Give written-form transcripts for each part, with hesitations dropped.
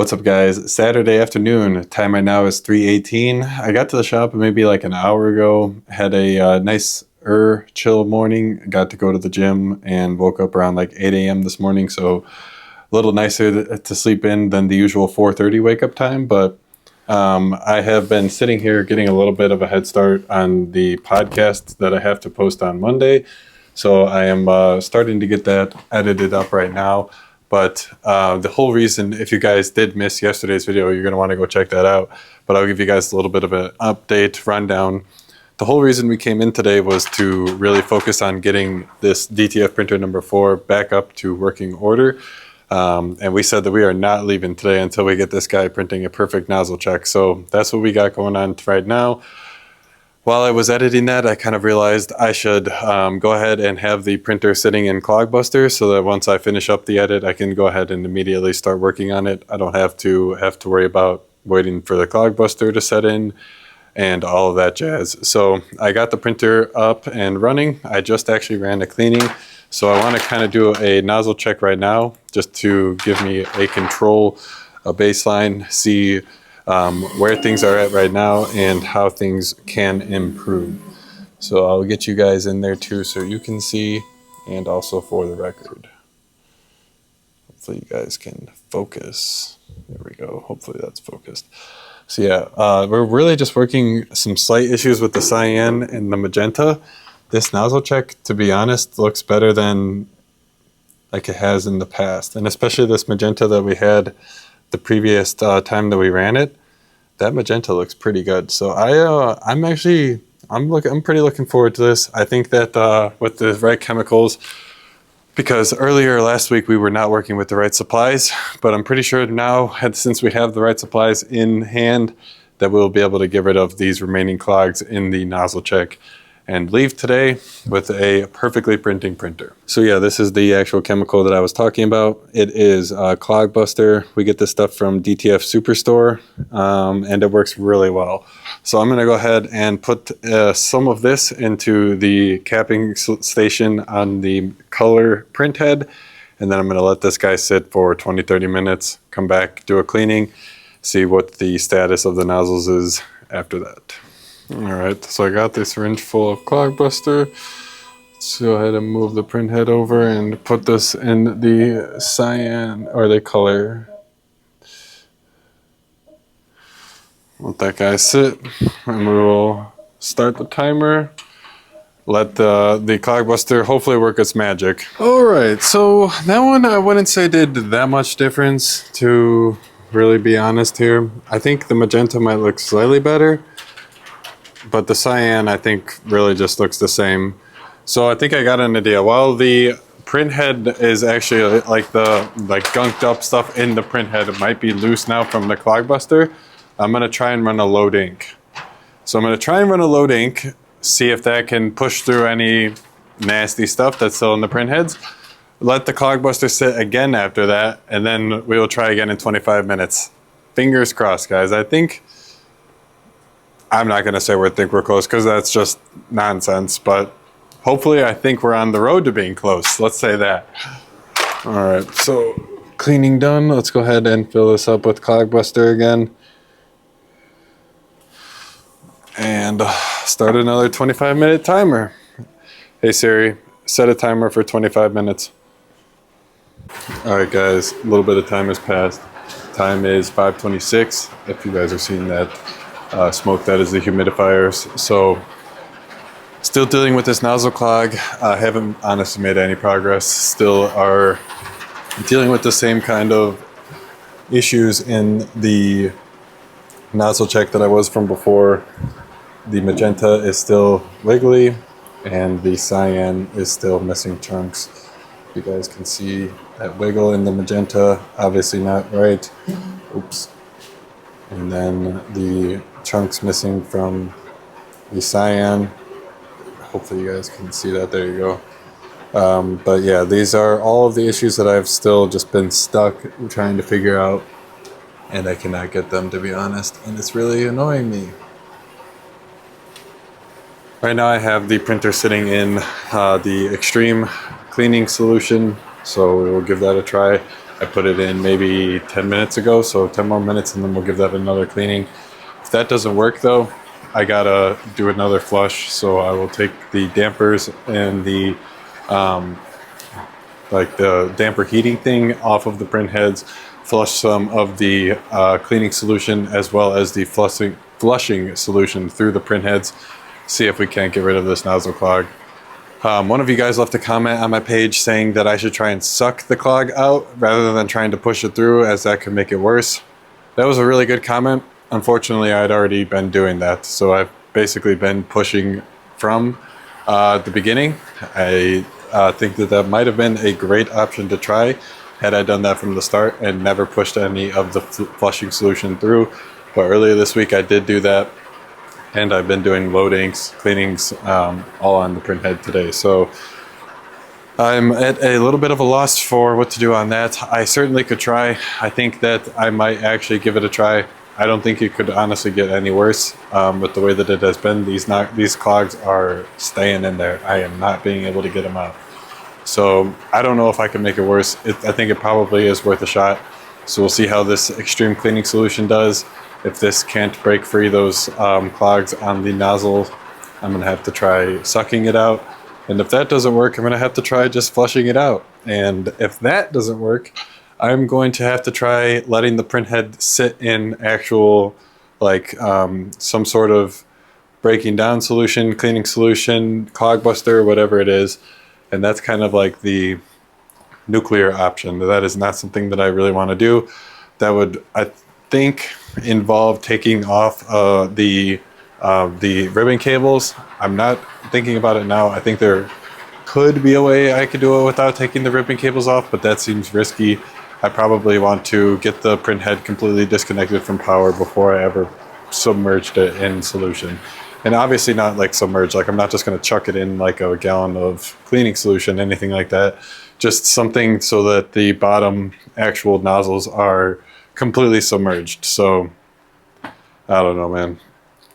What's up, guys? Saturday afternoon. Time right now is 3:18. I got to the shop maybe like an hour ago. Had a nice chill morning. Got to go to the gym and woke up around like 8 a.m. this morning. So a little nicer to sleep in than the usual 4:30 wake up time. But I have been sitting here getting a little bit of a head start on the podcast that I have to post on Monday. So I am starting to get that edited up right now. But the whole reason, if you guys did miss yesterday's video, you're going to want to go check that out. But I'll give you guys a little bit of an update, rundown. The whole reason we came in today was to really focus on getting this DTF printer number 4 back up to working order. And we said that we are not leaving today until we get this guy printing a perfect nozzle check. So that's what we got going on right now. While I was editing that, I kind of realized I should go ahead and have the printer sitting in Clog Buster so that once I finish up the edit, I can go ahead and immediately start working on it. I don't have to worry about waiting for the Clog Buster to set in and all of that jazz. So I got the printer up and running. I just actually ran a cleaning. So I want to kind of do a nozzle check right now just to give me a control, a baseline, see where things are at right now and how things can improve. So I'll get you guys in there too so you can see, and also for the record. Hopefully you guys can focus. There we go. Hopefully that's focused. So yeah, we're really just working some slight issues with the cyan and the magenta. This nozzle check, to be honest, looks better than like it has in the past. And especially this magenta that we had the previous time that we ran it. That magenta looks pretty good. So I'm pretty looking forward to this. I think that with the right chemicals, because earlier last week we were not working with the right supplies, but I'm pretty sure now, since we have the right supplies in hand, that we'll be able to get rid of these remaining clogs in the nozzle check and leave today with a perfectly printing printer. So yeah, this is the actual chemical that I was talking about. It is Clog Buster. We get this stuff from DTF Superstore, and it works really well. So I'm gonna go ahead and put some of this into the capping station on the color print head, and then I'm gonna let this guy sit for 20-30 minutes, come back, do a cleaning, see what the status of the nozzles is after that. Alright, so I got this syringe full of Clog Buster. Let's go ahead and move the print head over and put this in the cyan, or the color. Let that guy sit, and we will start the timer. Let the Clog Buster hopefully work its magic. Alright, so that one I wouldn't say did that much difference, to really be honest here. I think the magenta might look slightly better, but the cyan, I think, really just looks the same. So I think I got an idea. While the print head is actually like gunked up stuff in the print head, it might be loose now from the Clog Buster. I'm gonna try and run a load ink. So I'm gonna try and run a load ink, see if that can push through any nasty stuff that's still in the print heads. Let the Clog Buster sit again after that, and then we will try again in 25 minutes. Fingers crossed, guys. I'm not going to say we're close because that's just nonsense, but hopefully I think we're on the road to being close. Let's say that. All right, so cleaning done. Let's go ahead and fill this up with Clog Buster again. And start another 25-minute timer. Hey Siri, set a timer for 25 minutes. All right, guys, a little bit of time has passed. Time is 5:26, if you guys are seeing that. Smoke, that is the humidifiers. So still dealing with this nozzle clog. I haven't honestly made any progress. Still are dealing with the same kind of issues in the nozzle check that I was from before. The magenta is still wiggly and the cyan is still missing chunks. You guys can see that wiggle in the magenta, obviously not right. Oops. And then the chunks missing from the cyan. Hopefully you guys can see that. There you go. But yeah, these are all of the issues that I've still just been stuck trying to figure out, and I cannot get them, to be honest, and it's really annoying me. Right now I have the printer sitting in the extreme cleaning solution, so we will give that a try. I put it in maybe 10 minutes ago, so 10 more minutes and then we'll give that another cleaning. If that doesn't work though, I gotta do another flush, so I will take the dampers and the like the damper heating thing off of the print heads, flush some of the cleaning solution as well as the flushing solution through the print heads, see if we can't get rid of this nozzle clog. One of you guys left a comment on my page saying that I should try and suck the clog out rather than trying to push it through, as that could make it worse. That was a really good comment. Unfortunately, I'd already been doing that, so I've basically been pushing from the beginning. I think that might have been a great option to try had I done that from the start and never pushed any of the flushing solution through. But earlier this week I did do that, and I've been doing loadings, cleanings, all on the print head today. So I'm at a little bit of a loss for what to do on that. I certainly could try. I think that I might actually give it a try. I don't think it could honestly get any worse with the way that it has been. These clogs are staying in there. I am not being able to get them out. So I don't know if I can make it worse. I think it probably is worth a shot. So we'll see how this extreme cleaning solution does. If this can't break free those clogs on the nozzle, I'm gonna have to try sucking it out. And if that doesn't work, I'm gonna have to try just flushing it out. And if that doesn't work, I'm going to have to try letting the print head sit in actual, like some sort of breaking down solution, cleaning solution, clog buster, whatever it is. And that's kind of like the nuclear option. That is not something that I really want to do. That would, I think, involve taking off the ribbon cables. I'm not thinking about it now. I think there could be a way I could do it without taking the ribbon cables off, but that seems risky. I probably want to get the print head completely disconnected from power before I ever submerged it in solution. And obviously not like submerged, like I'm not just going to chuck it in like a gallon of cleaning solution, anything like that. Just something so that the bottom actual nozzles are completely submerged. So I don't know, man.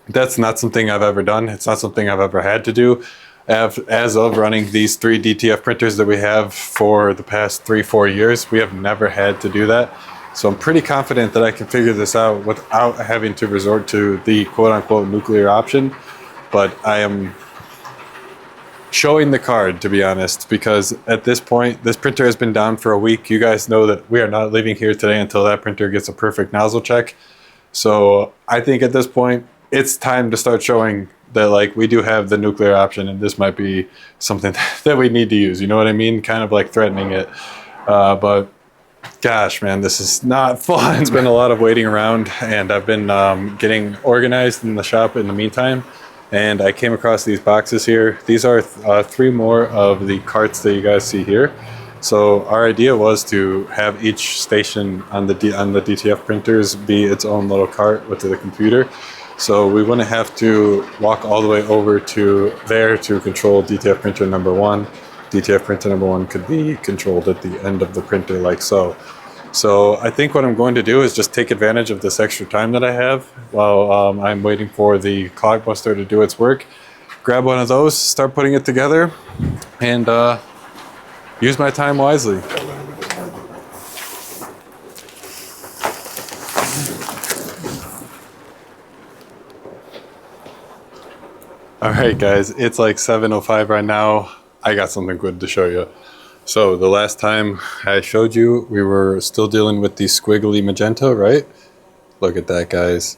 That's not something I've ever done. It's not something I've ever had to do. As of running these 3 DTF printers that we have for the past 3-4 years, we have never had to do that. So I'm pretty confident that I can figure this out without having to resort to the quote-unquote nuclear option. But I am showing the card, to be honest, because at this point, this printer has been down for a week. You guys know that we are not leaving here today until that printer gets a perfect nozzle check. So I think at this point, it's time to start showing that like we do have the nuclear option, and this might be something that we need to use. You know what I mean? Kind of like threatening it. But gosh, man, this is not fun. It's been a lot of waiting around, and I've been getting organized in the shop in the meantime. And I came across these boxes here. These are 3 more of the carts that you guys see here. So our idea was to have each station on the DTF printers be its own little cart with the computer. So we wouldn't have to walk all the way over to there to control DTF printer number 1. DTF printer number 1 could be controlled at the end of the printer like so. So I think what I'm going to do is just take advantage of this extra time that I have while I'm waiting for the clog buster to do its work. Grab one of those, start putting it together, and use my time wisely. All right, guys, it's like 7:05 right now. I got something good to show you. So the last time I showed you, we were still dealing with the squiggly magenta, right? Look at that, guys.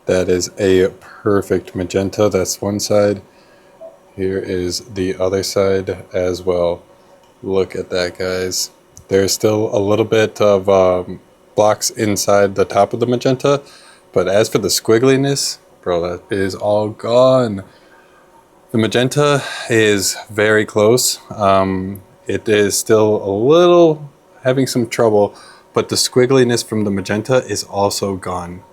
That is a perfect magenta. That's one side. Here is the other side as well. Look at that, guys. There's still a little bit of blocks inside the top of the magenta, but as for the squiggliness, bro, that is all gone. The magenta is very close. It is still a little having some trouble, but the squiggliness from the magenta is also gone.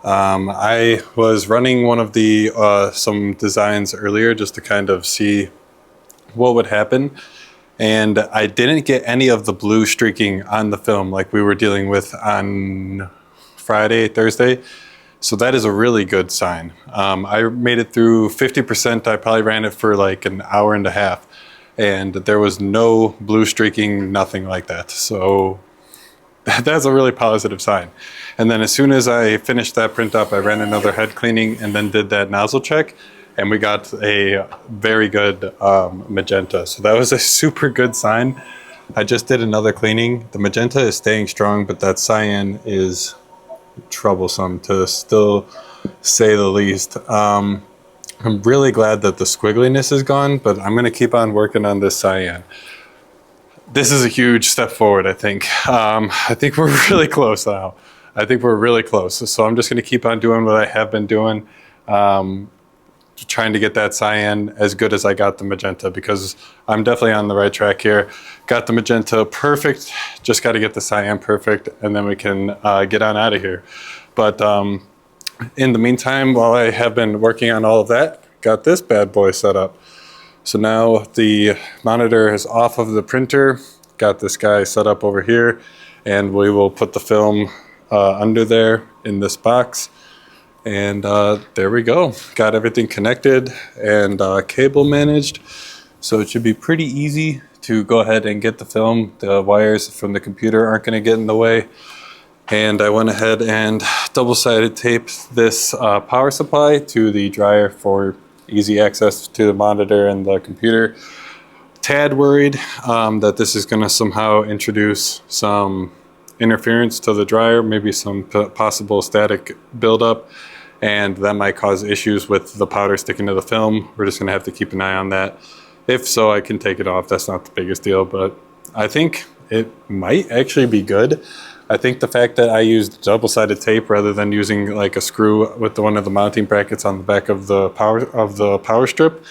I was running one of the some designs earlier just to kind of see what would happen, and I didn't get any of the blue streaking on the film like we were dealing with on Thursday. So that is a really good sign. I made it through 50%. I probably ran it for like an hour and a half, and there was no blue streaking, nothing like that. So that's a really positive sign. And then as soon as I finished that print up, I ran another head cleaning and then did that nozzle check, and we got a very good magenta. So that was a super good sign. I just did another cleaning. The magenta is staying strong, but that cyan is troublesome, to still say the least. I'm really glad that the squiggliness is gone, but I'm going to keep on working on this cyan. This is a huge step forward, I think. I think we're really close now. I think we're really close. So I'm just going to keep on doing what I have been doing, trying to get that cyan as good as I got the magenta, because I'm definitely on the right track here. Got the magenta perfect, just got to get the cyan perfect, and then we can get on out of here. But in the meantime, while I have been working on all of that, got this bad boy set up. So now the monitor is off of the printer, got this guy set up over here, and we will put the film under there in this box. And there we go. Got everything connected and cable managed. So it should be pretty easy to go ahead and get the film. The wires from the computer aren't going to get in the way. And I went ahead and double-sided taped this power supply to the dryer for easy access to the monitor and the computer. Tad worried that this is going to somehow introduce some interference to the dryer, maybe some possible static buildup, and that might cause issues with the powder sticking to the film. We're just going to have to keep an eye on that. If so, I can take it off. That's not the biggest deal, but I think it might actually be good. I think the fact that I used double-sided tape rather than using like a screw with one of the mounting brackets on the back of the power strip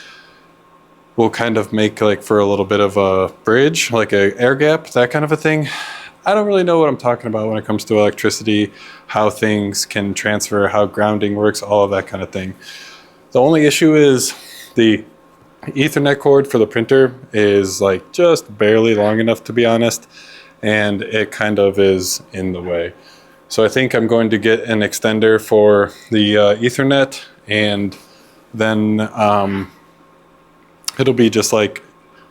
will kind of make like for a little bit of a bridge, like an air gap, that kind of a thing. I don't really know what I'm talking about when it comes to electricity, how things can transfer, how grounding works, all of that kind of thing. The only issue is the Ethernet cord for the printer is like just barely long enough, to be honest, and it kind of is in the way. So I think I'm going to get an extender for the Ethernet, and then it'll be just like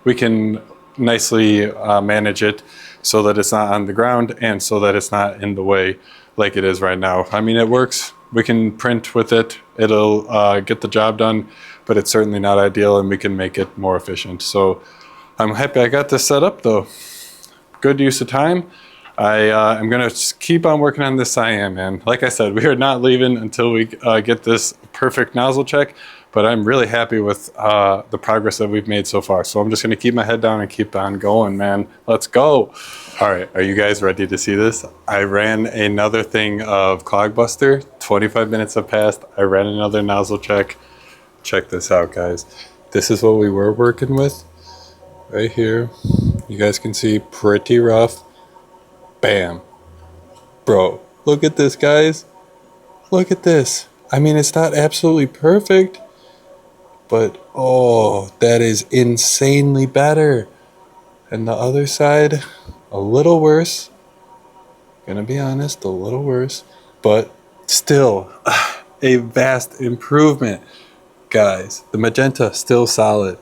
we can nicely manage it so that it's not on the ground and so that it's not in the way like it is right now. I mean, it works. We can print with it. It'll get the job done, but it's certainly not ideal, and we can make it more efficient. So I'm happy I got this set up though. Good use of time. I'm going to keep on working on this cyan, man. Like I said, we are not leaving until we get this perfect nozzle check, but I'm really happy with the progress that we've made so far. So I'm just going to keep my head down and keep on going, man. Let's go. All right, are you guys ready to see this? I ran another thing of Clog Buster. 25 minutes have passed. I ran another nozzle check. Check this out, guys. This is what we were working with right here. You guys can see pretty rough. Bam. Bro, look at this, guys. Look at this. I mean, it's not absolutely perfect, but oh, that is insanely better. And the other side, a little worse. Gonna be honest, a little worse, but still a vast improvement, guys. The magenta still solid.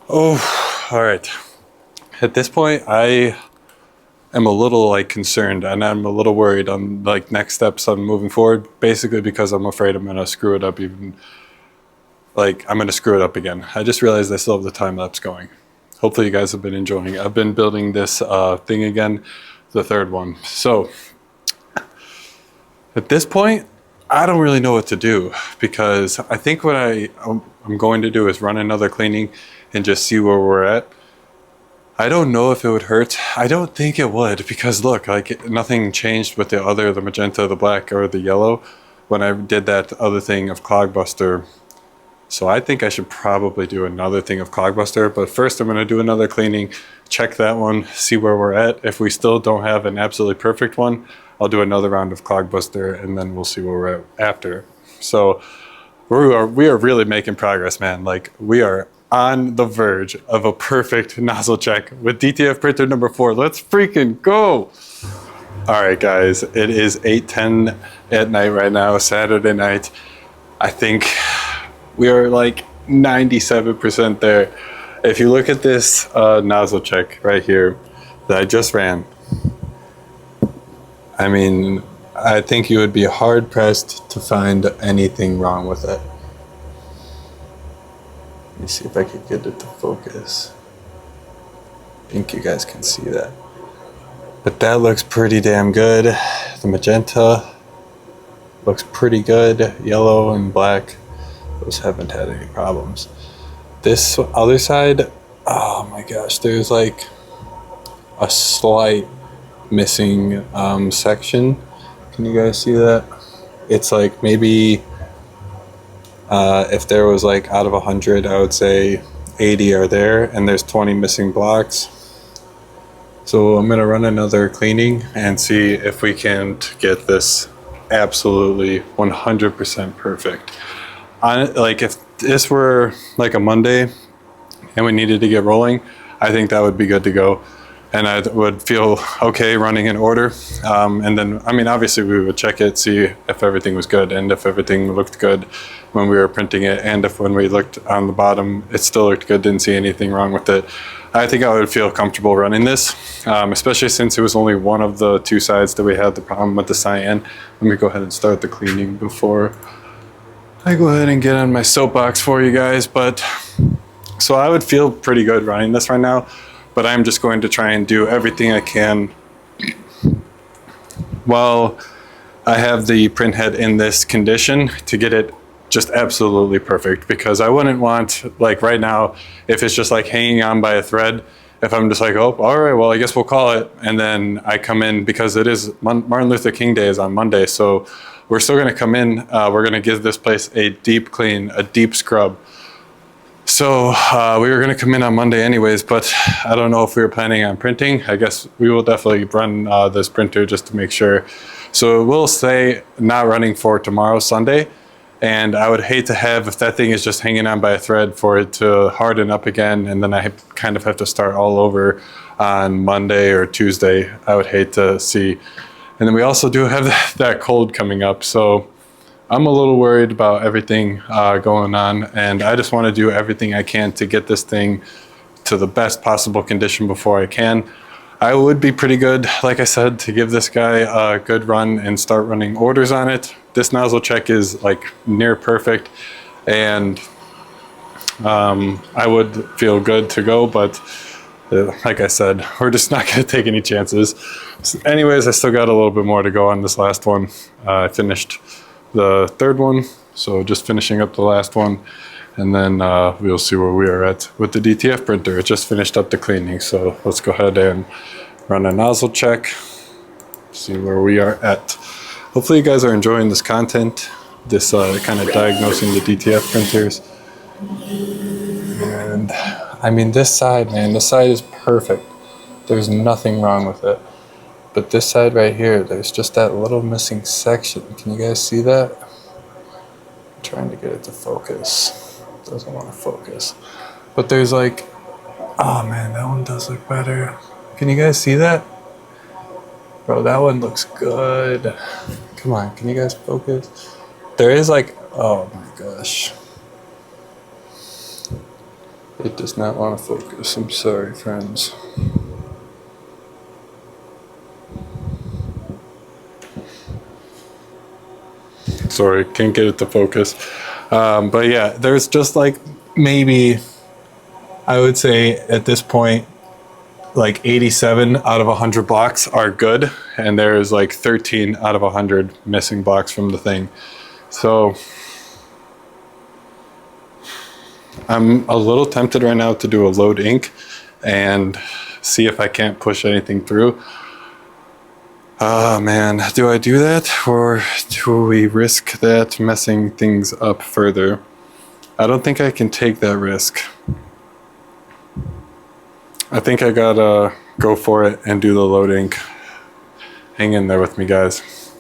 Oh, all right. At this point, I am a little like concerned, and I'm a little worried on like next steps on moving forward, basically because I'm afraid I'm gonna screw it up I'm gonna screw it up again. I just realized I still have the time lapse going. Hopefully you guys have been enjoying it. I've been building this thing again, the third one. So at this point, I don't really know what to do, because I think what I'm going to do is run another cleaning and just see where we're at. I don't know if it would hurt. I don't think it would, because look, like nothing changed with the magenta, the black, or the yellow when I did that other thing of Clog Buster. So I think I should probably do another thing of Clog Buster, but first I'm going to do another cleaning, check that one, see where we're at. If we still don't have an absolutely perfect one, I'll do another round of Clog Buster, and then we'll see where we're at after. So we are really making progress, man. Like, we are on the verge of a perfect nozzle check with DTF printer number 4. Let's freaking go. All right, guys, it is 8:10 at night right now, Saturday night. I think we are like 97% there. If you look at this nozzle check right here that I just ran, I mean, I think you would be hard pressed to find anything wrong with it. Let me see if I could get it to focus. I think you guys can see that. But that looks pretty damn good. The magenta looks pretty good. Yellow and black, those haven't had any problems. This other side, oh my gosh, there's like a slight missing section. Can you guys see that? It's like maybe if there was like out of 100, I would say 80 are there, and there's 20 missing blocks. So I'm gonna run another cleaning and see if we can get this absolutely 100% perfect. Like if this were like a Monday and we needed to get rolling, I think that would be good to go. And I would feel okay running an order. And then, I mean, obviously we would check it, see if everything was good and if everything looked good when we were printing it. And if when we looked on the bottom, it still looked good, didn't see anything wrong with it. I think I would feel comfortable running this, especially since it was only one of the two sides that we had the problem with the cyan. Let me go ahead and start the cleaning before I go ahead and get on my soapbox for you guys. But so I would feel pretty good running this right now. But I'm just going to try and do everything I can while I have the print head in this condition to get it just absolutely perfect, because I wouldn't want, like right now, if it's just like hanging on by a thread, if I'm just like, oh, all right, well, I guess we'll call it. And then I come in, because it is Martin Luther King Day is on Monday. So we're still going to come in. We're going to give this place a deep clean, a deep scrub. So we were going to come in on Monday anyways, but I don't know if we were planning on printing. I guess we will definitely run this printer just to make sure. So we'll say not running for tomorrow, Sunday. And I would hate to have, if that thing is just hanging on by a thread, for it to harden up again. And then I kind of have to start all over on Monday or Tuesday. I would hate to see. And then we also do have that cold coming up. So I'm a little worried about everything going on, and I just want to do everything I can to get this thing to the best possible condition before I can. I would be pretty good, like I said, to give this guy a good run and start running orders on it. This nozzle check is like near perfect, and I would feel good to go, but like I said, we're just not going to take any chances. So anyways, I still got a little bit more to go on this last one. I finished the third one, so just finishing up the last one, and then we'll see where we are at with the DTF printer. It just finished up the cleaning, so let's go ahead and run a nozzle check, see where we are at. Hopefully you guys are enjoying this content, this kind of diagnosing the DTF printers. And I mean, this side, man, this side is perfect. There's nothing wrong with it. But this side right here, there's just that little missing section. Can you guys see that? I'm trying to get it to focus. It doesn't want to focus. But there's like, oh man, that one does look better. Can you guys see that? Bro, that one looks good. Come on, can you guys focus? There is like, oh my gosh. It does not want to focus. I'm sorry, friends. Sorry, can't get it to focus. But yeah, there's just like maybe, I would say at this point, like 87 out of 100 blocks are good. And there's like 13 out of 100 missing blocks from the thing. So I'm a little tempted right now to do a load ink and see if I can't push anything through. Oh man, do I do that, or do we risk that messing things up further? I don't think I can take that risk. I think I gotta go for it and do the load ink. Hang in there with me, guys.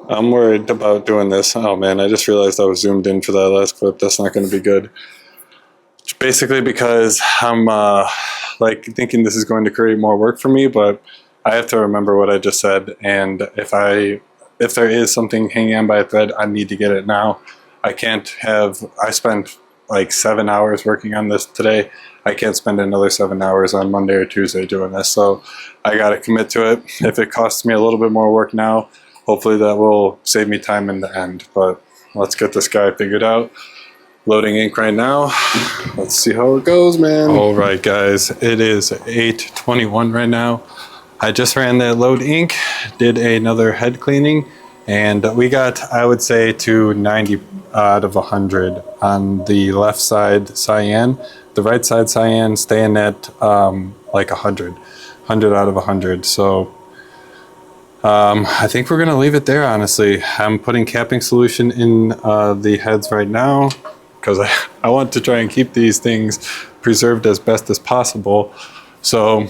I'm worried about doing this. Oh man, I just realized I was zoomed in for that last clip. That's not gonna be good. It's basically because I'm like thinking this is going to create more work for me, but I have to remember what I just said, and if there is something hanging on by a thread, I need to get it now. I can't have, I spent like 7 hours working on this today. I can't spend another 7 hours on Monday or Tuesday doing this, so I got to commit to it. If it costs me a little bit more work now, hopefully that will save me time in the end. But let's get this guy figured out. Loading ink right now. Let's see how it goes, man. All right, guys, it is 8:21 right now. I just ran that load ink, did another head cleaning, and we got, I would say, to 90 out of 100 on the left side cyan. The right side cyan staying at like 100 out of 100. So I think we're gonna leave it there, honestly. I'm putting capping solution in the heads right now because I want to try and keep these things preserved as best as possible. So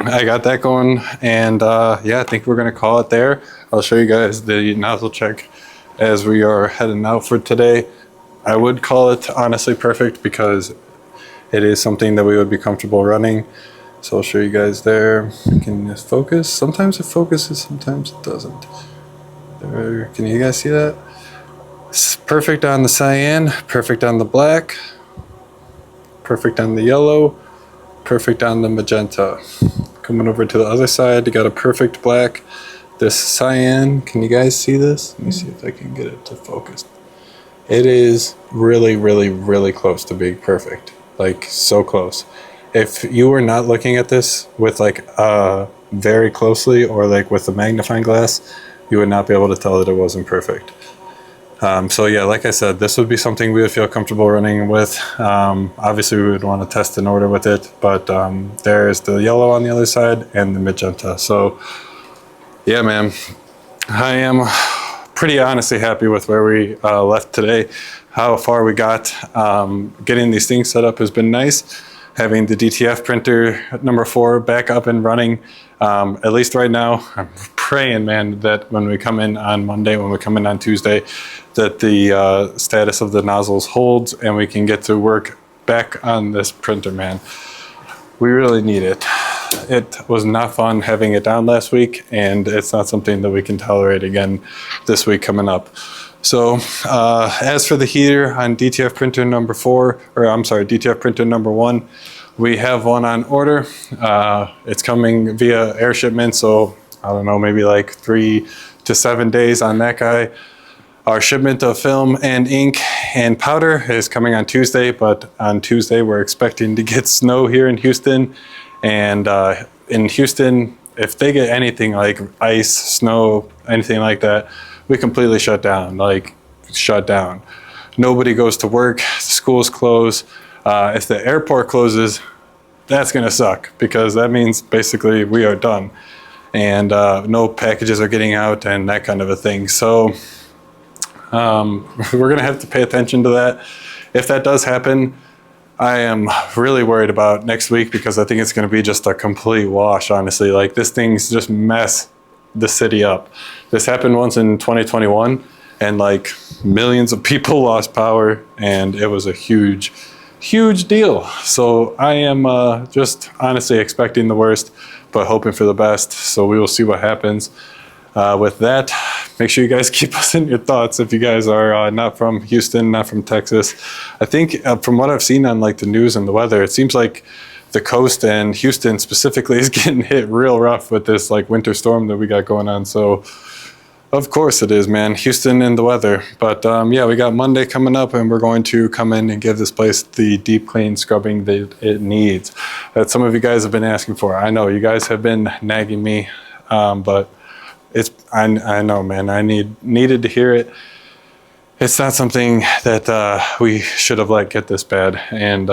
I got that going, and yeah, I think we're gonna call it there. I'll show you guys the nozzle check as we are heading out for today. I would call it honestly perfect because it is something that we would be comfortable running. So I'll show you guys there. Can this focus? Sometimes it focuses, sometimes it doesn't. There, can you guys see that? It's perfect on the cyan, perfect on the black, perfect on the yellow, perfect on the magenta. Coming over to the other side, you got a perfect black. This cyan, can you guys see this? Let me see if I can get it to focus. It is really, really, really close to being perfect. Like, so close. If you were not looking at this with like very closely or like with a magnifying glass, you would not be able to tell that it wasn't perfect. So yeah, like I said, this would be something we would feel comfortable running with. Obviously we would want to test an order with it, but there's the yellow on the other side and the magenta. So yeah, man, I am pretty honestly happy with where we left today, how far we got. Getting these things set up has been nice. Having the DTF printer number 4 back up and running, at least right now, I'm praying, man, that when we come in on Monday, when we come in on Tuesday, that the status of the nozzles holds and we can get to work back on this printer, man. We really need it. It was not fun having it down last week, and it's not something that we can tolerate again this week coming up. So as for the heater on DTF printer number 4, or I'm sorry, DTF printer number 1, we have one on order. It's coming via air shipment, so I don't know, maybe like 3 to 7 days on that guy. Our shipment of film and ink and powder is coming on Tuesday, but on Tuesday we're expecting to get snow here in Houston. And in Houston, if they get anything like ice, snow, anything like that, we completely shut down, like shut down. Nobody goes to work, schools close. If the airport closes, that's gonna suck because that means basically we are done. And no packages are getting out and that kind of a thing. So we're gonna have to pay attention to that. If that does happen, I am really worried about next week because I think it's gonna be just a complete wash, honestly. Like this thing's just mess the city up. This happened once in 2021 and like millions of people lost power and it was a huge deal. So I am just honestly expecting the worst but hoping for the best. So we will see what happens. With that, make sure you guys keep us in your thoughts if you guys are not from Houston, not from Texas. I think from what I've seen on like the news and the weather, it seems like the coast and Houston specifically is getting hit real rough with this like winter storm that we got going on. So of course it is, man, Houston and the weather. But yeah, we got Monday coming up and we're going to come in and give this place the deep clean scrubbing that it needs. That some of you guys have been asking for. I know you guys have been nagging me, but I know, man, I needed to hear it. It's not something that we should have let get this bad. And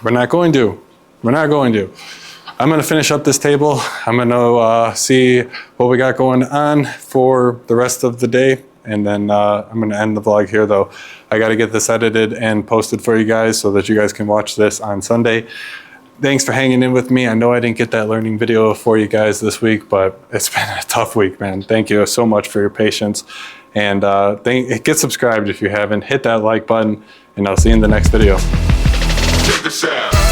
we're not going to. I'm going to finish up this table. I'm going to see what we got going on for the rest of the day. And then I'm going to end the vlog here, though. I got to get this edited and posted for you guys so that you guys can watch this on Sunday. Thanks for hanging in with me. I know I didn't get that learning video for you guys this week, but it's been a tough week, man. Thank you so much for your patience. And get subscribed if you haven't. Hit that like button, and I'll see you in the next video. Check this out.